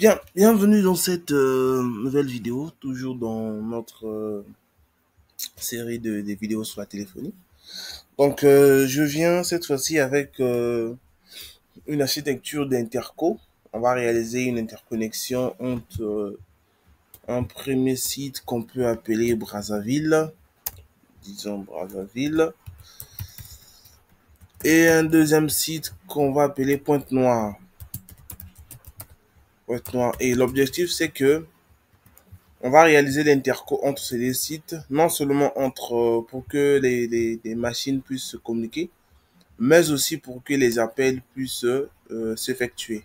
Bien, bienvenue dans cette nouvelle vidéo, toujours dans notre série des vidéos sur la téléphonie. Donc, je viens cette fois-ci avec une architecture d'interco. On va réaliser une interconnexion entre un premier site qu'on peut appeler Brazzaville, disons Brazzaville, et un deuxième site qu'on va appeler Pointe-Noire. Pointe-Noire. Et l'objectif, c'est que on va réaliser l'interco entre ces deux sites, non seulement pour que les machines puissent se communiquer, mais aussi pour que les appels puissent s'effectuer.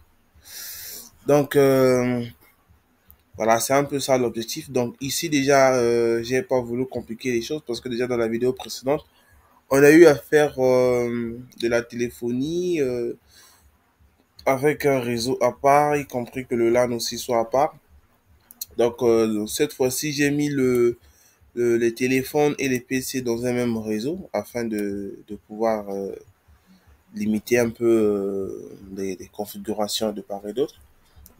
Donc, voilà, c'est un peu ça l'objectif. Donc, ici, déjà, j'ai pas voulu compliquer les choses parce que déjà dans la vidéo précédente, on a eu à faire de la téléphonie avec un réseau à part, y compris que le LAN aussi soit à part. Donc, cette fois-ci, j'ai mis les téléphones et les PC dans un même réseau afin de pouvoir limiter un peu les configurations de part et d'autre.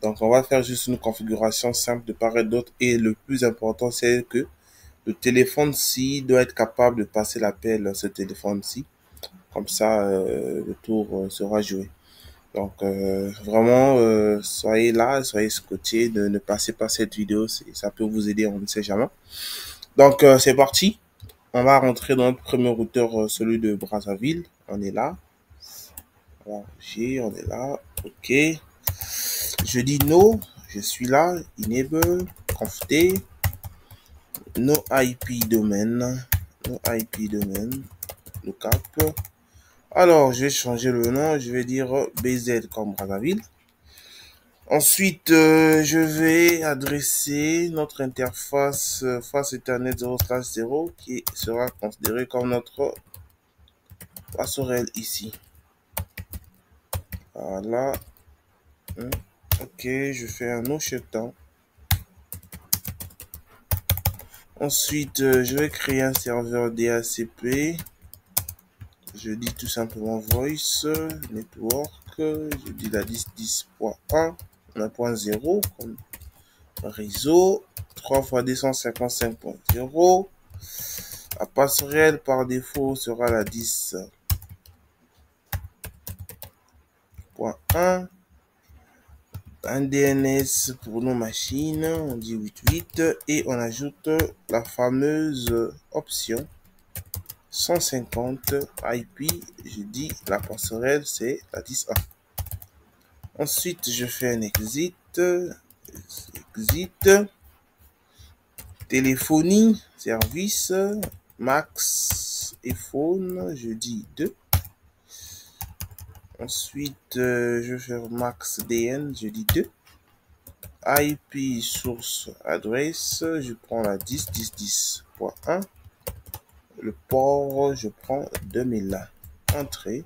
Donc, on va faire juste une configuration simple de part et d'autre. Et le plus important, c'est que le téléphone-ci doit être capable de passer l'appel à ce téléphone-ci. Comme ça, le tour sera joué. Donc, vraiment, soyez là, soyez scotchés, ne passez pas cette vidéo. Ça peut vous aider, on ne sait jamais. Donc, c'est parti. On va rentrer dans notre premier routeur, celui de Brazzaville. On est là. Voilà, on est là. OK. Je dis no. Je suis là. Enable. Conft. No IP domaine. No IP domaine. Lookup. Alors, je vais changer le nom. Je vais dire BZ comme Brazzaville. Ensuite, je vais adresser notre interface face Ethernet 0/0 qui sera considérée comme notre passerelle ici. Voilà. OK, je fais un no shutdown. Ensuite, je vais créer un serveur DHCP. Je dis tout simplement voice network. Je dis la 10.10.1, 1.0 comme réseau. 3 fois 255.0. La passerelle par défaut sera la 10.1. Un DNS pour nos machines, on dit 88 et on ajoute la fameuse option 150 IP. Je dis la passerelle c'est la 10A. Ensuite, je fais un exit. Exit. Téléphonie, service, max et phone, je dis 2. Ensuite, je vais faire max DN, je dis 2. IP source adresse, je prends la 10.10.10.1. Le port, je prends 2000. Entrée.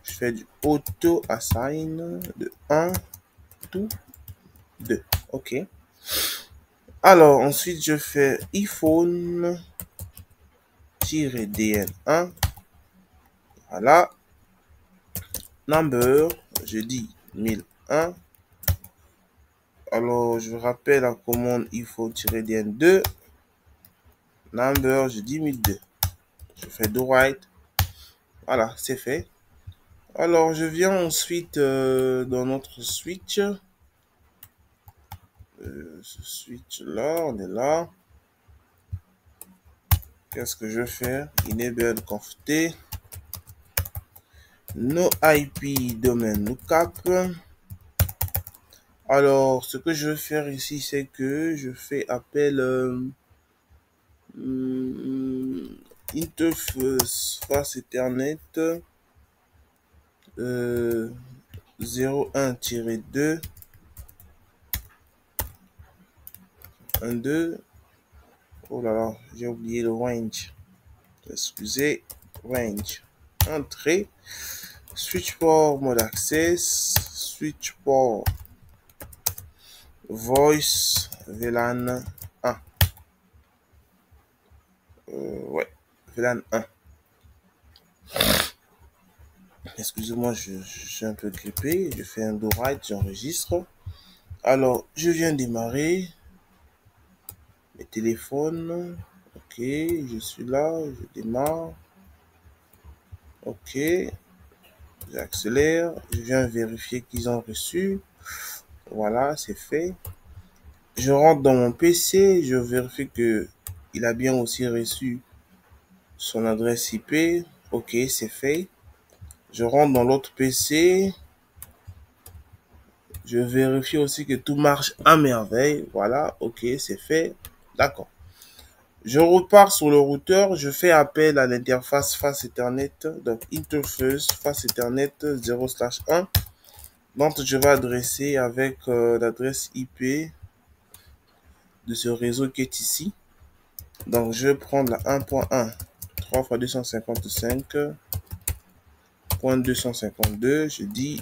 Je fais du auto assign de 1 to 2. OK. Alors, ensuite, je fais iPhone-DN1. Voilà. Number, je dis 1001. Alors, je rappelle la commande iPhone-DN2. Number, je dis 1002. Je fais do write. Voilà, c'est fait. Alors, je viens ensuite dans notre switch. Ce switch là, on est là. Qu'est-ce que je fais? Enable conft. No IP domain lookup. Alors, ce que je vais faire ici, c'est que je fais appel interface Ethernet 01-2 12. Oh là là, j'ai oublié le range. Excusez, range. Entrée. Switch port mode access. Switch port voice VLAN 1. Ouais, VLAN 1. Excusez-moi, je suis un peu grippé. Je fais un do write, j'enregistre. Alors, je viens démarrer mes téléphones. Ok, je suis là, je démarre. Ok, j'accélère. Je viens vérifier qu'ils ont reçu. Voilà, c'est fait. Je rentre dans mon PC, je vérifie que il a bien aussi reçu son adresse IP. Ok, c'est fait. Je rentre dans l'autre PC. Je vérifie aussi que tout marche à merveille. Voilà, ok, c'est fait. D'accord. Je repars sur le routeur, je fais appel à l'interface face Ethernet, donc interface face Ethernet 0/1, donc je vais adresser avec l'adresse IP de ce réseau qui est ici. Donc je vais prendre la 1.1, 3 fois 255.252, je dis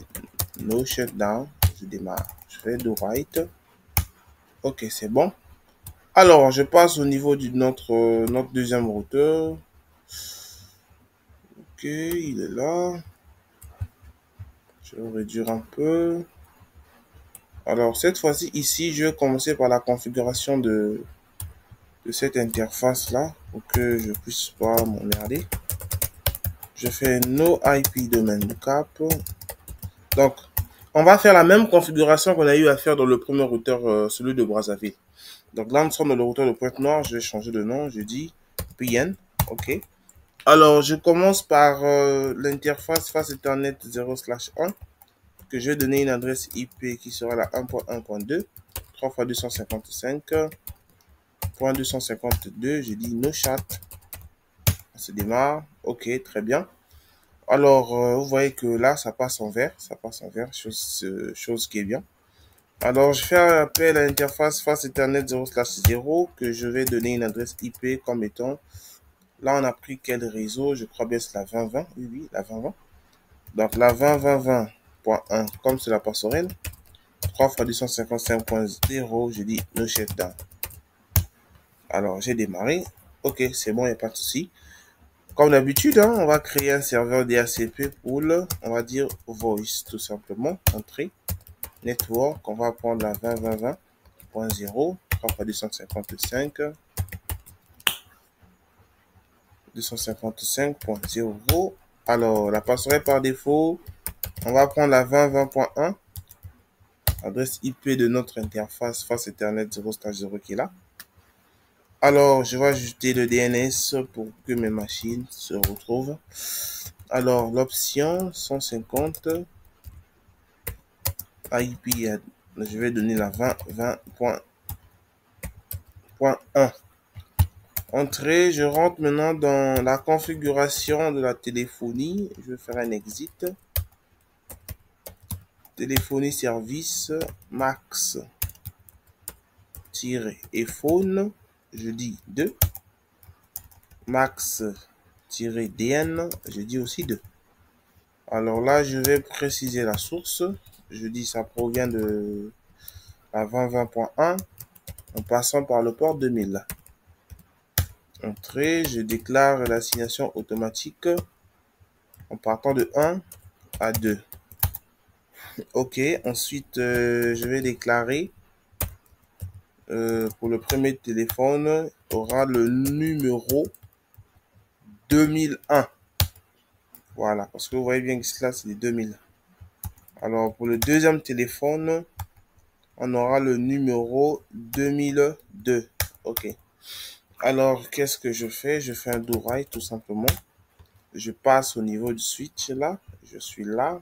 no shutdown, je démarre, je fais do write. Ok, c'est bon. Alors, je passe au niveau de notre deuxième routeur. Ok, il est là. Je vais réduire un peu. Alors, cette fois-ci, ici, je vais commencer par la configuration de cette interface-là pour que je puisse pas m'emmerder. Je fais no IP domain lookup. Donc, on va faire la même configuration qu'on a eu à faire dans le premier routeur, celui de Brazzaville. Donc là, nous sommes dans le routeur de Pointe-Noire. Je vais changer de nom. Je dis PN. OK. Alors, je commence par l'interface face Ethernet 0/1 que je vais donner une adresse IP qui sera la 1.1.2 3 fois 255.252. Je dis no chat. Ça se démarre. OK, très bien. Alors, vous voyez que là, ça passe en vert. Ça passe en vert, chose qui est bien. Alors, je fais appel à l'interface face Ethernet 0/0 que je vais donner une adresse IP comme étant. Là, on a pris quel réseau? Je crois bien que c'est la 2020. Oui, oui, la 2020. Donc, la 20.20.1, comme c'est la passerelle. 3 fois 255.0, je dis no shutdown. Alors, j'ai démarré. Ok, c'est bon, il n'y a pas de souci. Comme d'habitude, hein, on va créer un serveur DHCP pool. On va dire voice, tout simplement. Entrée. Network, on va prendre la 20.20.0. 3 fois 255.0. Alors, la passerelle par défaut, on va prendre la 20.20.1. Adresse IP de notre interface face Ethernet 0/0 qui est là. Alors, je vais ajouter le DNS pour que mes machines se retrouvent. Alors, l'option 150 IP, je vais donner la 20.20.1. Entrée, je rentre maintenant dans la configuration de la téléphonie. Je vais faire un exit. Téléphonie service max-ephone, je dis 2. Max-dn, je dis aussi 2. Alors là, je vais préciser la source. Je dis ça provient de la 20.20.1 en passant par le port 2000. Entrée, je déclare l'assignation automatique en partant de 1 à 2. Ok, ensuite je vais déclarer pour le premier téléphone aura le numéro 2001. Voilà, parce que vous voyez bien que cela c'est 2000. Alors pour le deuxième téléphone, on aura le numéro 2002. Ok. Alors qu'est-ce que je fais? Je fais un do write tout simplement. Je passe au niveau du switch là. Je suis là.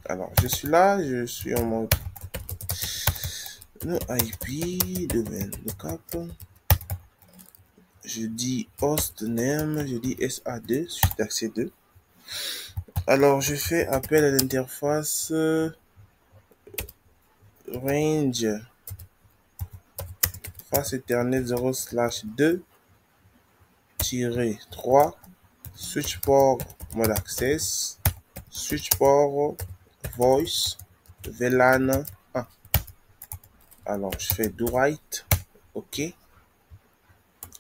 Alors je suis là. Je suis en mode no IP domaine lookup. Je dis host name. Je dis SA2 suite d'accès 2. Alors je fais appel à l'interface range face Ethernet 0/2-3 switch port mode access switch port voice VLAN 1. Alors je fais do write. Ok,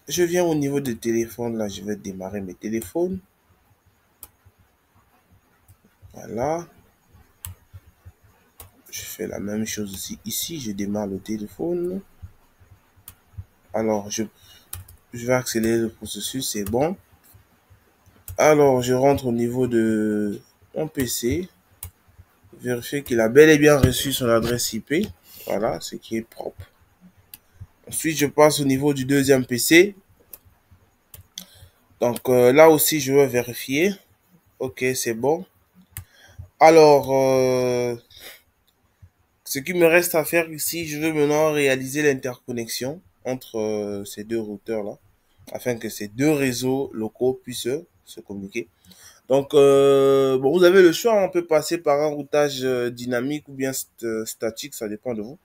je viens au niveau des téléphones. Là je vais démarrer mes téléphones. Voilà, Je fais la même chose aussi. Ici, je démarre le téléphone. Alors, je vais accélérer le processus, c'est bon. Alors, je rentre au niveau de mon PC. Vérifier qu'il a bel et bien reçu son adresse IP. Voilà, ce qui est propre. Ensuite, je passe au niveau du deuxième PC. Donc, là aussi, je vais vérifier. Ok, c'est bon. Alors, ce qui me reste à faire ici, je vais maintenant réaliser l'interconnexion entre ces deux routeurs-là, afin que ces deux réseaux locaux puissent se communiquer. Donc, bon, vous avez le choix, on peut passer par un routage dynamique ou bien statique, ça dépend de vous.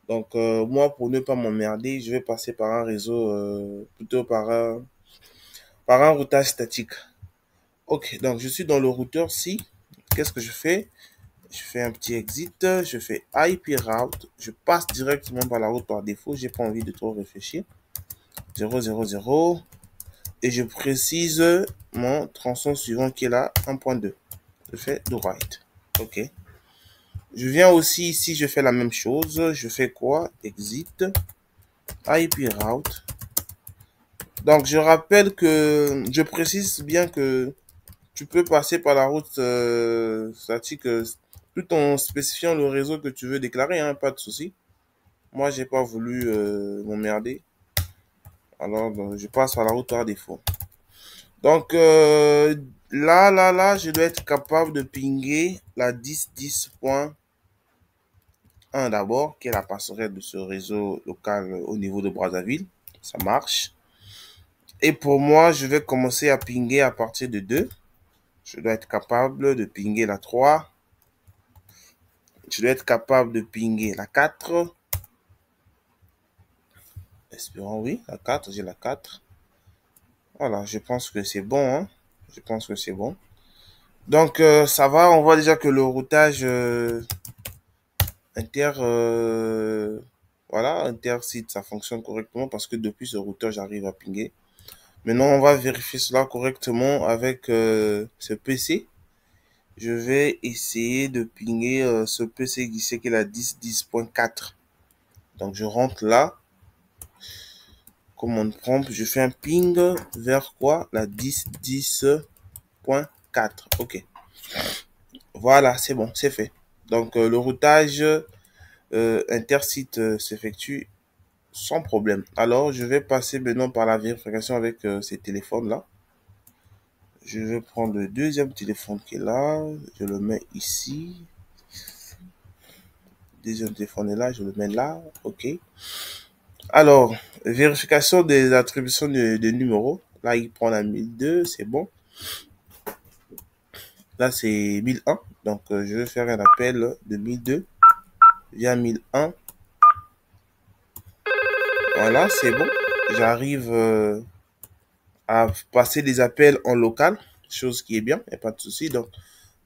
Donc, moi, pour ne pas m'emmerder, je vais passer par un réseau, plutôt par un routage statique. Ok, donc je suis dans le routeur C. Qu'est-ce que je fais? Je fais un petit exit, je fais IP route, je passe directement par la route par défaut, j'ai pas envie de trop réfléchir. 000 et je précise mon tronçon suivant qui est là, 1.2. Je fais do right. Ok. Je viens aussi ici, je fais la même chose. Je fais quoi? Exit, IP route. Donc je rappelle que je précise bien que tu peux passer par la route statique tout en spécifiant le réseau que tu veux déclarer, hein, pas de souci. Moi, j'ai pas voulu m'emmerder. Alors, je passe par la route par défaut. Donc, là, je dois être capable de pinguer la 10.10.1 d'abord, qui est la passerelle de ce réseau local au niveau de Brazzaville. Ça marche. Et pour moi, je vais commencer à pinguer à partir de 2. Je dois être capable de pinguer la 3. Je dois être capable de pinguer la 4. Espérons, oui, la 4, j'ai la 4. Voilà, je pense que c'est bon, hein. Je pense que c'est bon. Donc, ça va, on voit déjà que le routage voilà, inter-site, ça fonctionne correctement parce que depuis ce routeur, j'arrive à pinguer. Maintenant, on va vérifier cela correctement avec ce PC. Je vais essayer de pinguer ce PC ici qui est la 10.10.4. Donc, je rentre là. Commande prompt, je fais un ping vers quoi? La 10.10.4. Ok. Voilà, c'est bon, c'est fait. Donc, le routage intersite s'effectue sans problème. Alors, je vais passer maintenant par la vérification avec ces téléphones-là. Je vais prendre le deuxième téléphone qui est là. Je le mets ici. Le deuxième téléphone est là. Je le mets là. OK. Alors, vérification des attributions de numéros. Là, il prend la 1002. C'est bon. Là, c'est 1001. Donc, je vais faire un appel de 1002 via 1001. Voilà, c'est bon. J'arrive à passer des appels en local, chose qui est bien, il n'y a pas de souci. Donc,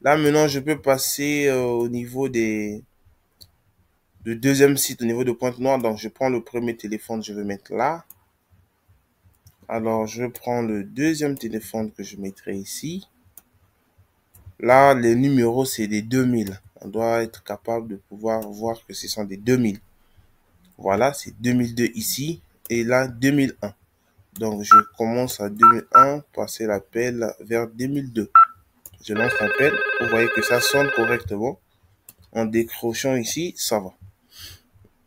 là, maintenant, je peux passer au niveau du deuxième site, au niveau de Pointe-Noire. Donc, je prends le premier téléphone, je vais mettre là. Alors, je prends le deuxième téléphone que je mettrai ici. Là, les numéros, c'est des 2000. On doit être capable de pouvoir voir que ce sont des 2000. Voilà, c'est 2002 ici. Et là, 2001. Donc, je commence à 2001, passer l'appel vers 2002. Je lance l'appel. Vous voyez que ça sonne correctement. En décrochant ici, ça va.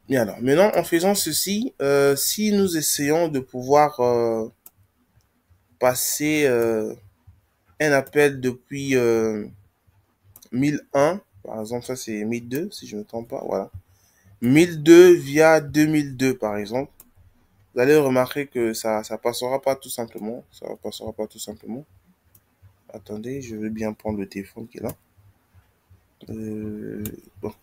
Et alors, maintenant, en faisant ceci, si nous essayons de pouvoir passer un appel depuis 1001, par exemple, ça c'est 1002, si je ne me trompe pas, voilà. 1002 via 2002, par exemple. Vous allez remarquer que ça passera pas tout simplement. Ça passera pas tout simplement. Attendez, je vais bien prendre le téléphone qui est là. Bon.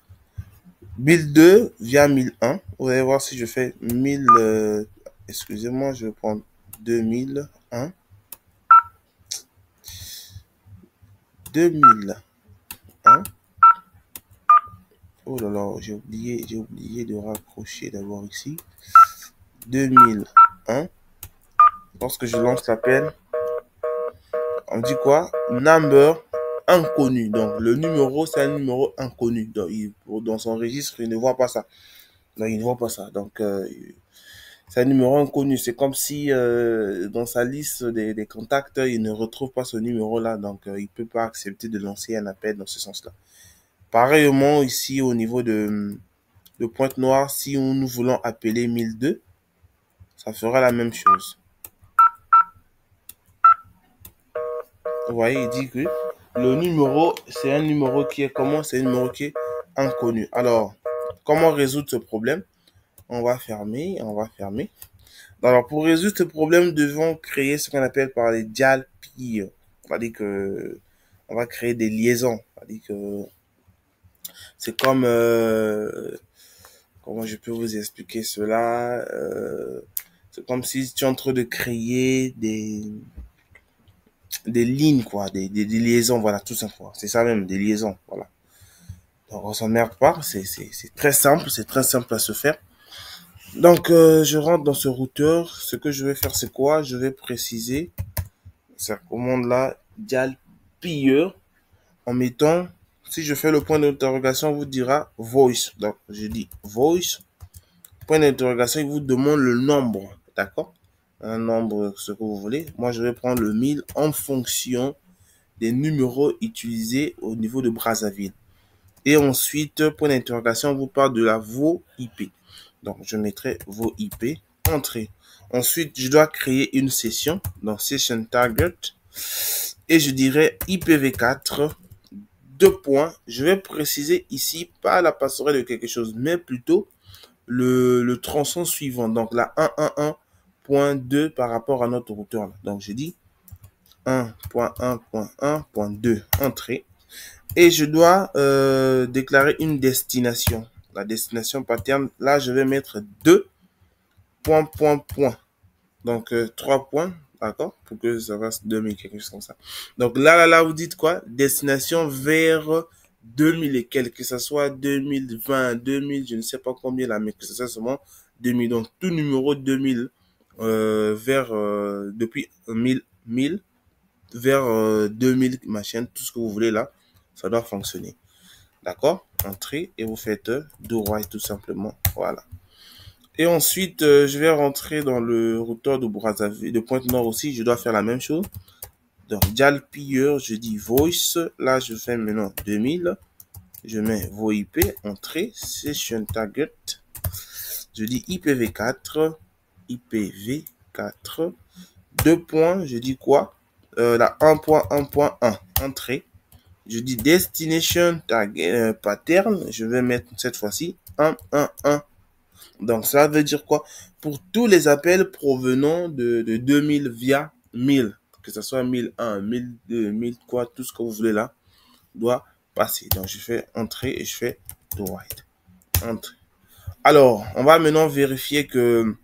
1002 via 1001. Vous allez voir si je fais 1000. Excusez-moi, je vais prendre 2001. 2001. Oh là là, j'ai oublié de raccrocher d'abord ici. 2001. Lorsque je lance l'appel, on dit quoi? Number inconnu. Donc, le numéro, c'est un numéro inconnu. Donc, dans son registre, il ne voit pas ça. Donc, il ne voit pas ça. Donc, c'est un numéro inconnu. C'est comme si dans sa liste des contacts, il ne retrouve pas ce numéro-là. Donc, il ne peut pas accepter de lancer un appel dans ce sens-là. Pareillement, ici, au niveau de Pointe-Noire, si nous voulons appeler 1002, ça fera la même chose. Vous voyez, il dit que le numéro, c'est un numéro qui est comment? C'est un numéro qui est inconnu. Alors, comment résoudre ce problème? On va fermer, on va fermer. Alors, pour résoudre ce problème, nous devons créer ce qu'on appelle par les dial peer. C'est-à-dire que on va créer des liaisons. C'est-à-dire que c'est comme comment je peux vous expliquer cela? C'est comme si tu es en train de créer des lignes, quoi, des liaisons, voilà, tout simplement. C'est ça même, des liaisons, voilà. Donc, on s'emmerde pas, c'est très simple à se faire. Donc, je rentre dans ce routeur. Ce que je vais faire, c'est quoi? Je vais préciser cette commande-là, dial peer, en mettant, si je fais le point d'interrogation, on vous dira voice. Donc, je dis voice, point d'interrogation, il vous demande le nombre, d'accord? Un nombre, ce que vous voulez. Moi, je vais prendre le 1000 en fonction des numéros utilisés au niveau de Brazzaville. Et ensuite, point d'interrogation, on vous parle de la VoIP. Donc, je mettrai VoIP, entrée. Ensuite, je dois créer une session, donc session target. Et je dirais IPv4, deux points. Je vais préciser ici, pas la passerelle de quelque chose, mais plutôt le tronçon suivant. Donc, la 111.2 par rapport à notre routeur. Donc, je dis 1.1.1.2, entrée. Et je dois déclarer une destination. La destination pattern, là, je vais mettre 2 points. Donc, 3 points, d'accord? Pour que ça fasse 2000, quelque chose comme ça. Donc, là, vous dites quoi? Destination vers 2000 et quelques, que ce soit 2020, 2000, je ne sais pas combien là, mais que ce soit seulement 2000. Donc, tout numéro 2000 vers, depuis 1000 vers 2000, machin, tout ce que vous voulez là, ça doit fonctionner. D'accord? Entrez et vous faites do right tout simplement. Voilà. Et ensuite, je vais rentrer dans le routeur de Brazzaville, de Pointe-Noire aussi. Je dois faire la même chose. Donc, dial peer, je dis voice. Là, je fais maintenant 2000. Je mets VoIP, entrée, session target. Je dis IPv4, IPv4. Deux points, je dis quoi? La 1.1.1, entrée. Je dis destination target pattern. Je vais mettre cette fois-ci 111. Donc, ça veut dire quoi? Pour tous les appels provenant de 2000 via 1000, que ce soit 1001, 1002, 1000 quoi, tout ce que vous voulez là, doit passer. Donc, je fais entrer et je fais do right. Entrer. Alors, on va maintenant vérifier que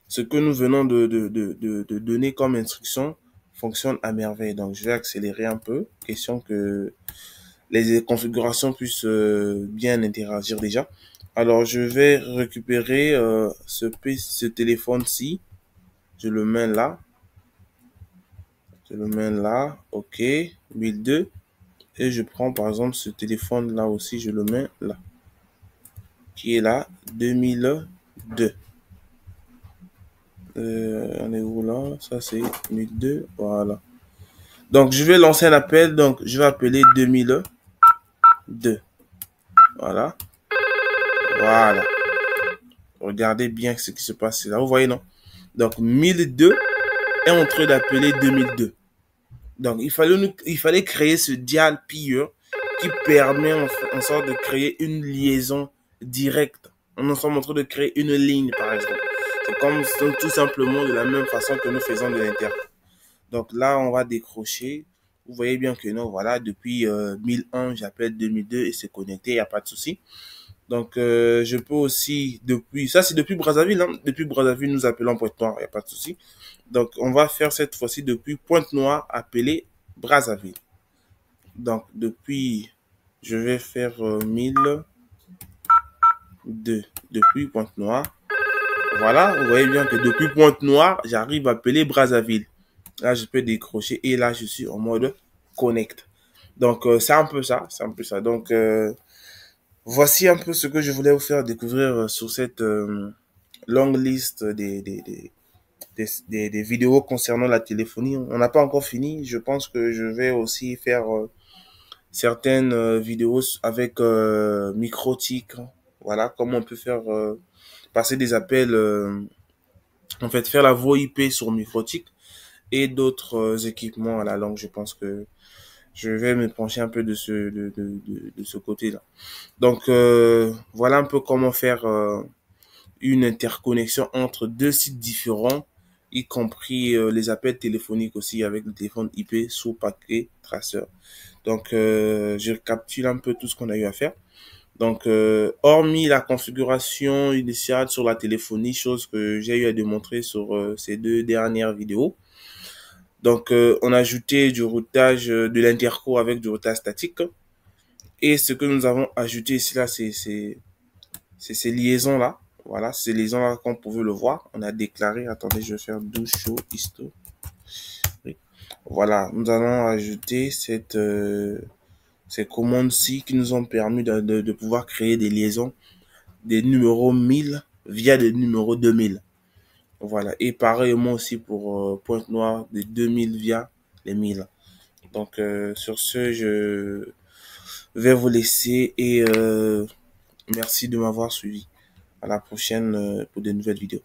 ce que nous venons de donner comme instruction fonctionne à merveille. Donc, je vais accélérer un peu, question que les configurations puissent bien interagir déjà. Alors, je vais récupérer ce téléphone-ci. Je le mets là. Je le mets là. OK. 1002. Et je prends par exemple ce téléphone-là aussi. Je le mets là. Qui est là. 2002. On est où là? Ça, c'est 1002. Voilà. Donc, je vais lancer un appel. Donc, je vais appeler 2002. Voilà. Voilà. Regardez bien ce qui se passe là. Vous voyez, non? Donc, 1002 est en train d'appeler 2002. Donc, il fallait créer ce dial peer qui permet en sorte de créer une liaison directe. On est en train de créer une ligne, par exemple. C'est comme tout simplement de la même façon que nous faisons de l'internet. Donc là, on va décrocher. Vous voyez bien que non, voilà, depuis 1001, j'appelle 2002 et c'est connecté, il n'y a pas de souci. Donc, je peux aussi, ça c'est depuis Brazzaville, hein. Depuis Brazzaville, nous appelons Pointe-Noire, il n'y a pas de souci. Donc, on va faire cette fois-ci depuis Pointe-Noire, appelé Brazzaville. Donc, je vais faire 1002 depuis Pointe-Noire. Voilà, vous voyez bien que depuis Pointe-Noire, j'arrive à appeler Brazzaville. Là, je peux décrocher et là, je suis en mode connect. Donc, c'est un peu ça, c'est un peu ça. Donc, voici un peu ce que je voulais vous faire découvrir sur cette longue liste des vidéos concernant la téléphonie. On n'a pas encore fini. Je pense que je vais aussi faire certaines vidéos avec Microtik. Voilà, comment on peut faire passer des appels, en fait, faire la VoIP sur Microtik et d'autres équipements à la langue. Je pense que je vais me pencher un peu de ce côté-là. Donc, voilà un peu comment faire une interconnexion entre deux sites différents, y compris les appels téléphoniques aussi avec le téléphone IP sous paquet traceur. Donc, je récapitule un peu tout ce qu'on a eu à faire. Donc, hormis la configuration initiale sur la téléphonie, chose que j'ai eu à démontrer sur ces deux dernières vidéos. Donc, on a ajouté du routage de l'interco avec du routage statique. Et ce que nous avons ajouté ici, là, c'est ces liaisons-là. Voilà, ces liaisons-là, comme vous pouvez le voir, on a déclaré, attendez, je vais faire do show histo. Voilà, nous allons ajouter ces commandes-ci qui nous ont permis de pouvoir créer des liaisons des numéros 1000 via des numéros 2000. Voilà, et pareillement aussi pour Pointe-Noire, des 2000 via les 1000. Donc, sur ce, je vais vous laisser et merci de m'avoir suivi. À la prochaine pour de nouvelles vidéos.